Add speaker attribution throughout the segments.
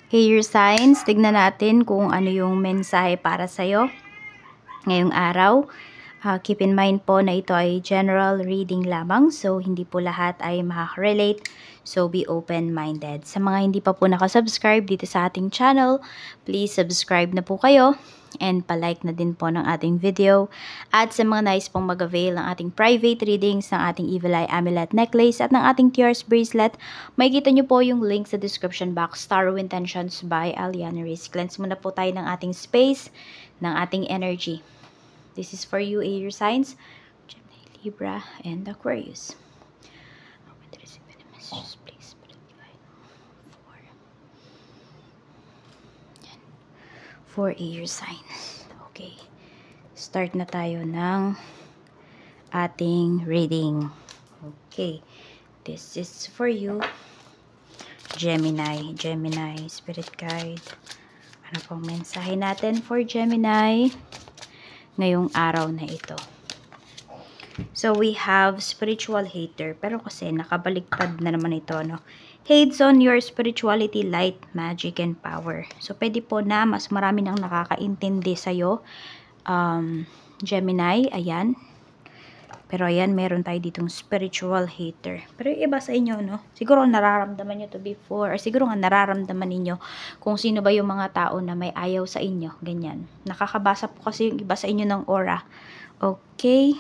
Speaker 1: Hey, your signs, tignan natin kung ano yung mensahe para sa'yo ngayong araw. Keep in mind po na ito ay general reading lamang, so hindi po lahat ay makaka-relate. So be open-minded. Sa mga hindi pa po nakasubscribe dito sa ating channel, please subscribe na po kayo and palike na din po ng ating video. At sa mga nais pong mag-avail ng ating private readings, ng ating Evil Eye Amulet Necklace at ng ating Tears Bracelet, makikita nyo po yung link sa description box. Tarot Intentions by Aliana Riz. Cleanse muna po tayo ng ating space, ng ating energy. This is for you, air signs, Gemini, Libra, and Aquarius. Messages, please. For air signs. Okay. Start na tayo ng ating reading. Okay. This is for you, Gemini. Gemini, Spirit Guide. Ano pong mensahe natin for Gemini ngayong araw na ito? So, we have spiritual hater. Pero kasi nakabaliktad na naman ito, no? Hates on your spirituality, light, magic, and power. So, pwede po na mas marami nang nakakaintindi sa'yo. Gemini, ayan. Pero ayan, meron tayo ditong spiritual hater. Pero yung iba sa inyo, no? Siguro nararamdaman nyo to before. Or siguro nga nararamdaman ninyo kung sino ba yung mga tao na may ayaw sa inyo. Ganyan. Nakakabasa po kasi yung iba sa inyo ng aura. Okay.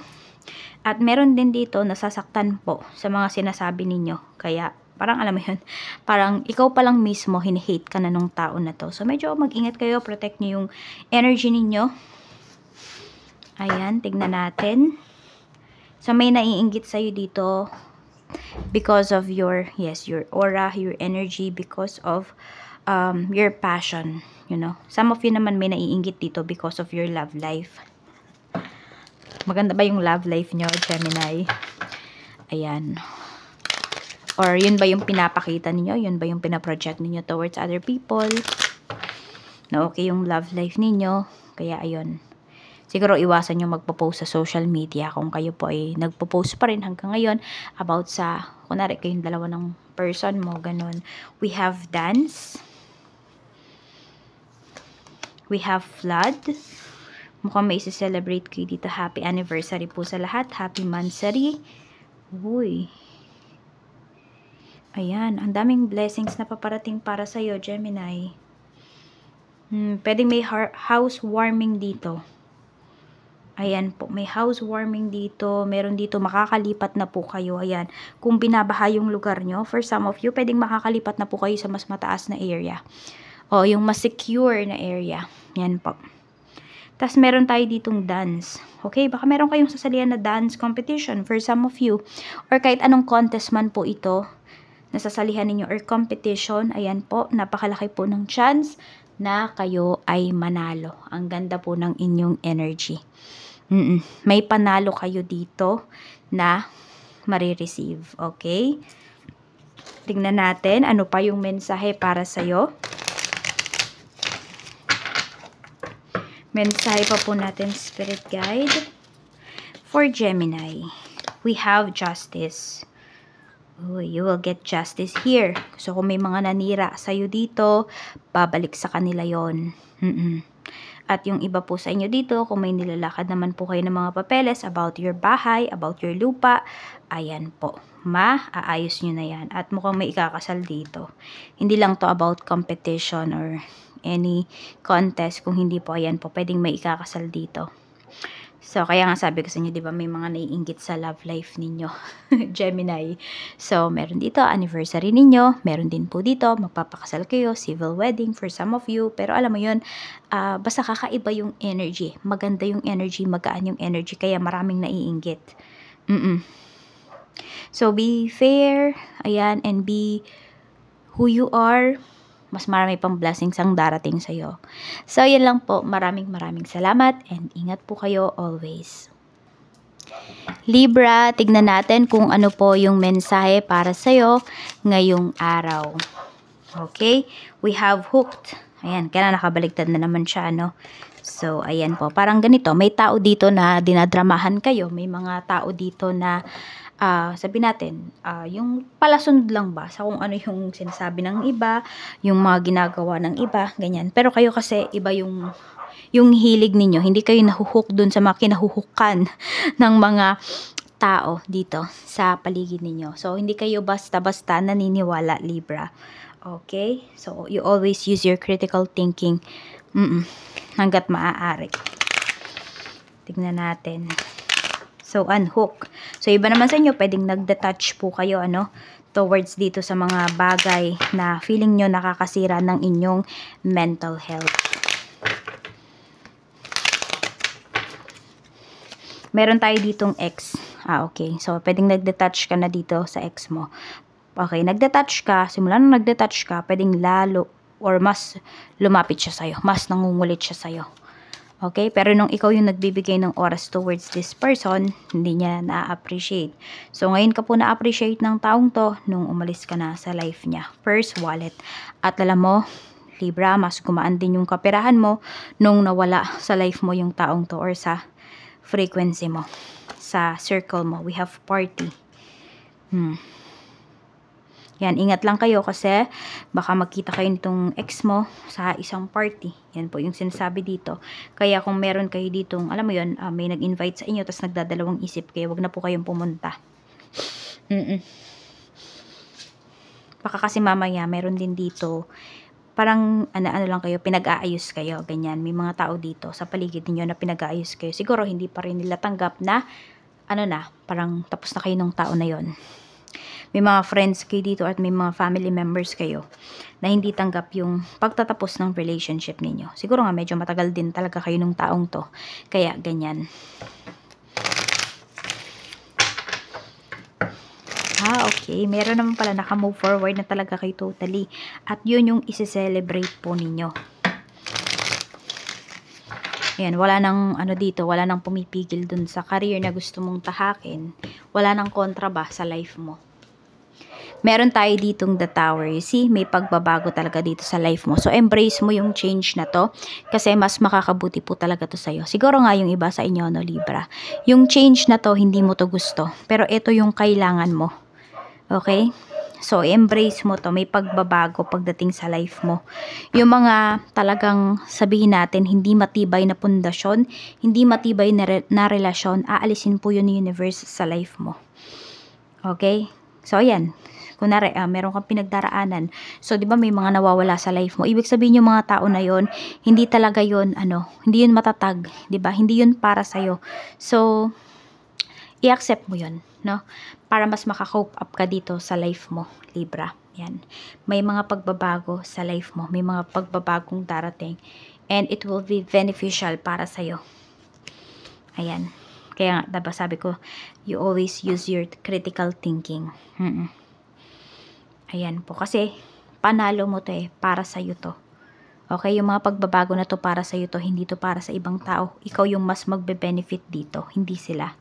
Speaker 1: At meron din dito nasasaktan po sa mga sinasabi ninyo. Kaya parang alam mo yun, parang ikaw pa lang mismo hinihate ka na nung tao na to. So medyo mag-ingat kayo, protect nyo yung energy ninyo. Ayan, tignan natin. So may naiinggit sa'yo dito because of your, yes, your aura, your energy, because of your passion, you know. Some of you naman may naiinggit dito because of your love life. Maganda ba yung love life nyo, Gemini? Ayan. Or yun ba yung pinapakita ninyo? Yun ba yung pinaproject ninyo towards other people? Na okay yung love life ninyo. Kaya ayun. Siguro iwasan nyo magpo-post sa social media kung kayo po ay nagpo-post pa rin hanggang ngayon about sa, kunwari kayong dalawa ng person mo, ganun. We have dance. We have flood. Mukhang may isi-celebrate kayo dito. Happy anniversary po sa lahat. Happy mansary. Uy. Ayan, ang daming blessings na paparating para sa'yo, Gemini. Pwedeng may housewarming dito. Ayan po, may housewarming dito. Meron dito, makakalipat na po kayo. Ayan, kung binabaha yung lugar nyo, for some of you, pwedeng makakalipat na po kayo sa mas mataas na area. O, yung mas secure na area. Yan po. Tapos, meron tayo ditong dance. Okay, baka meron kayong sasalihan na dance competition for some of you. Or kahit anong contest man po ito, nasasalihan ninyo or competition, ayan po, napakalaki po ng chance na kayo ay manalo. Ang ganda po ng inyong energy. May panalo kayo dito na marireceive. Okay? Tingnan natin ano pa yung mensahe para sa'yo. Mensahe pa po natin, Spirit Guide. For Gemini, we have justice. Oh, you will get justice here. So, kung may mga nanira sa'yo dito, babalik sa kanila yon. At yung iba po sa inyo dito, kung may nilalakad naman po kayo ng mga papeles about your bahay, about your lupa, ayan po. Maaayos nyo na yan. At mukhang may ikakasal dito. Hindi lang to about competition or any contest. Kung hindi po, ayan po, pwedeng may ikakasal dito. So, kaya nga sabi ko sa inyo, di ba, may mga naiinggit sa love life ninyo, Gemini. So, meron dito, anniversary ninyo. Meron din po dito, magpapakasal kayo, civil wedding for some of you. Pero alam mo yun, basta kakaiba yung energy. Maganda yung energy, magaan yung energy, kaya maraming naiinggit. So, be fair, ayan, and be who you are. Mas marami pang blessings ang darating sa'yo. So, yan lang po. Maraming salamat and ingat po kayo always. Libra, tignan natin kung ano po yung mensahe para sa'yo ngayong araw. Okay? We have hooked. Ayan, kaya nakabaliktad na naman siya, no? So, ayan po. Parang ganito. May tao dito na dinadramahan kayo. May mga tao dito na sabi natin, yung palasunod lang ba sa kung ano yung sinasabi ng iba, yung mga ginagawa ng iba, ganyan. Pero kayo kasi iba yung hilig ninyo, hindi kayo nahuhook dun sa mga kinahuhukan ng mga tao dito sa paligid ninyo. So, hindi kayo basta-basta naniniwala, Libra. Okay? So, you always use your critical thinking hanggat maaari. Tignan natin. So, unhook. So, iba naman sa inyo, pwedeng nag-detach po kayo, towards dito sa mga bagay na feeling nyo nakakasira ng inyong mental health. Meron tayo ditong ex. Okay. So, pwedeng nag-detach ka na dito sa ex mo. Okay, nag-detach ka. Simula nung nag-detach ka, pwedeng lalo or mas lumapit siya sa'yo. Mas nangungulit siya sa'yo. Okay? Pero nung ikaw yung nagbibigay ng oras towards this person, hindi niya na-appreciate. So, ngayon ka po na-appreciate ng taong to nung umalis ka na sa life niya. First, wallet. At alam mo, Libra, mas gumaan din yung kaperahan mo nung nawala sa life mo yung taong to or sa frequency mo. Sa circle mo. We have party. Yan, ingat lang kayo kasi baka magkita kayo nitong ex mo sa isang party. Yan po yung sinasabi dito. Kaya kung meron kayo ditong, alam mo yun, may nag-invite sa inyo tapos nagdadalawang isip kayo, wag na po kayong pumunta. Baka kasi mamaya meron din dito, parang ano lang kayo, pinag-aayos kayo, ganyan. May mga tao dito sa paligid niyo na pinag-aayos kayo. Siguro hindi pa rin nila tanggap na, parang tapos na kayo ng tao na yon. May mga friends kayo dito at may mga family members kayo na hindi tanggap yung pagtatapos ng relationship ninyo. Siguro nga medyo matagal din talaga kayo ng taong to. Kaya ganyan. Okay. Meron naman pala naka-move forward na talaga kayo totally. At yun yung isi-celebrate po ninyo. Ayan, wala nang dito, wala nang pumipigil dun sa career na gusto mong tahakin. Wala nang kontra ba sa life mo. Meron tayo ditong the tower. You see, may pagbabago talaga dito sa life mo. So, embrace mo yung change na to kasi mas makakabuti po talaga to sa'yo. Siguro nga yung iba sa inyo, Libra. Yung change na to, hindi mo to gusto. Pero ito yung kailangan mo. Okay? So, embrace mo to. May pagbabago pagdating sa life mo. Yung mga talagang sabihin natin, hindi matibay na pundasyon, hindi matibay na relasyon, aalisin po yun ng universe sa life mo. Okay? So, ayan. Kunwari, meron kang pinagdaraanan. So, di ba may mga nawawala sa life mo? Ibig sabihin yung mga tao na yon, hindi talaga yon hindi yun matatag. Di ba? Hindi yun para sa'yo. So, i-accept mo yun, para mas maka-cope up ka dito sa life mo, Libra. Yan. May mga pagbabago sa life mo. May mga pagbabagong darating. And it will be beneficial para sa'yo. Ayan. Kaya nga, diba sabi ko, you always use your critical thinking. Ayan po. Kasi, panalo mo to para sa'yo to. Okay? Yung mga pagbabago na to para sa'yo to, hindi to para sa ibang tao. Ikaw yung mas magbe-benefit dito, hindi sila.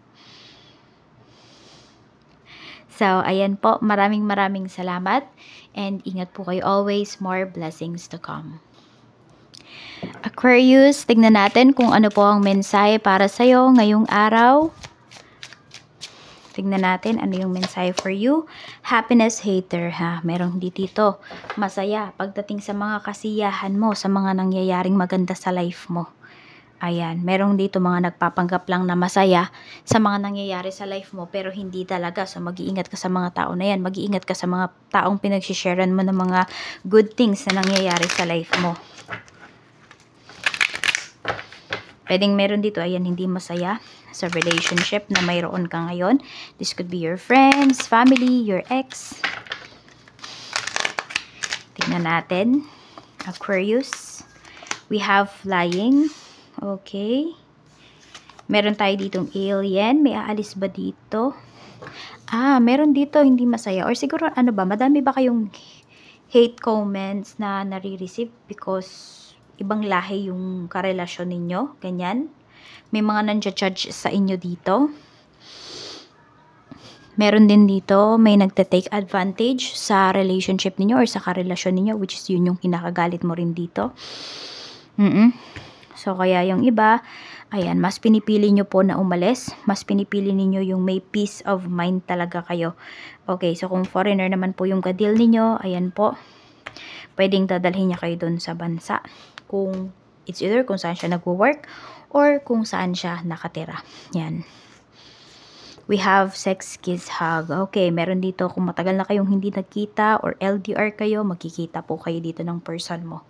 Speaker 1: So, ayan po. Maraming salamat. And ingat po kayo always. More blessings to come. Aquarius, tignan natin kung ano po ang mensahe para sa'yo ngayong araw. Tignan natin ano yung mensahe for you. Happiness hater, Merong dito. Masaya pagdating sa mga kasiyahan mo, sa mga nangyayaring maganda sa life mo. Ayan, merong dito mga nagpapanggap lang na masaya sa mga nangyayari sa life mo, pero hindi talaga. So, mag-iingat ka sa mga tao na yan. Mag-iingat ka sa mga taong pinagsisharean mo ng mga good things na nangyayari sa life mo. Pwedeng meron dito, ayan, hindi masaya sa relationship na mayroon ka ngayon. This could be your friends, family, your ex. Tingnan natin. Aquarius. We have flying. Okay. Meron tayo ditong alien. May aalis ba dito? Meron dito hindi masaya. Or siguro, madami ba kayong hate comments na nare-receive because ibang lahi yung karelasyon ninyo, ganyan. May mga nanja-judge sa inyo dito. Meron din dito, may nagte-take advantage sa relationship ninyo or sa karelasyon ninyo, which is yun yung kinakagalit mo rin dito. So, kaya yung iba, Ayan, mas pinipili nyo po na umalis. Mas pinipili ninyo yung may peace of mind talaga kayo. Okay, so kung foreigner naman po yung ka-deal ninyo, ayan po. Pwedeng dadalhin niya kayo dun sa bansa. Kung it's either kung saan siya nagwo-work or kung saan siya nakatira. Yan. We have sex, kiss, hug. Okay, meron dito kung matagal na kayong hindi nagkita or LDR kayo, magkikita po kayo dito ng person mo.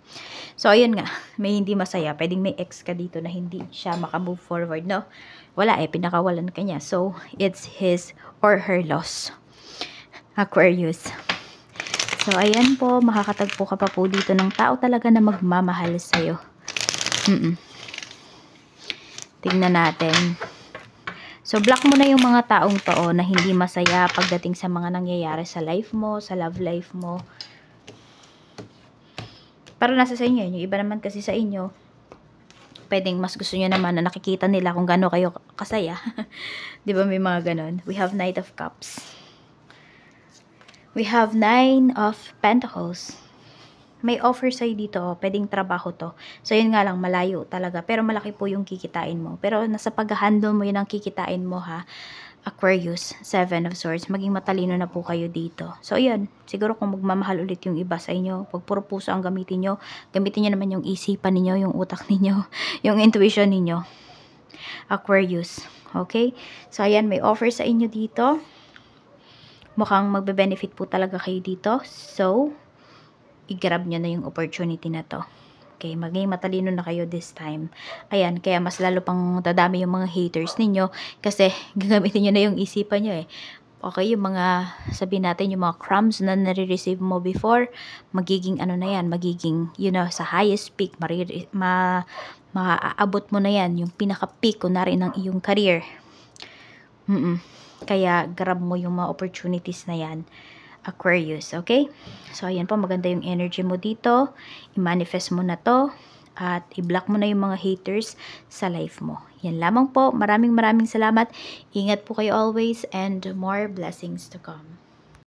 Speaker 1: So, ayun nga, may hindi masaya. Pwedeng may ex ka dito na hindi siya makamove forward, no? Wala pinakawalan ka niya. So, it's his or her loss. Aquarius. So, ayan po, makakatagpo ka pa po dito ng tao talaga na magmamahal sa'yo. Tingnan natin. So, block mo na yung mga taong to na hindi masaya pagdating sa mga nangyayari sa life mo, sa love life mo. Para nasa sa inyo, yung iba naman kasi sa inyo, pwedeng mas gusto nyo naman na nakikita nila kung gaano kayo kasaya. Di ba may mga ganon? We have Knight of Cups. We have 9 of Pentacles. May offer sa'yo dito, pwedeng trabaho to. So, yun nga lang, malayo talaga. Pero malaki po yung kikitain mo. Pero nasa pag-handle mo yun ang kikitain mo, ha. Aquarius, 7 of Swords. Maging matalino na po kayo dito. So, yun. Siguro kung magmamahal ulit yung iba sa inyo, pag puro puso ang gamitin nyo naman yung isipan ninyo, yung utak ninyo, yung intuition ninyo. Aquarius. Okay? So, ayan, may offer sa inyo dito. Mukhang magbe-benefit po talaga kayo dito. So, i-grab nyo na yung opportunity na to. Okay, maging matalino na kayo this time. Ayan, kaya mas lalo pang dadami yung mga haters ninyo kasi gagamitin nyo na yung isipan nyo Okay, yung mga, sabihin natin, yung mga crumbs na nare-receive mo before, magiging ano na yan, magiging, sa highest peak, maaabot mo na yan, yung pinaka-peak, kunwari ng iyong career. Kaya, grab mo yung mga opportunities na yan. Aquarius, okay? So, ayan po, maganda yung energy mo dito. I-manifest mo na to. At i-block mo na yung mga haters sa life mo. Yan lamang po. Maraming salamat. Ingat po kayo always and more blessings to come.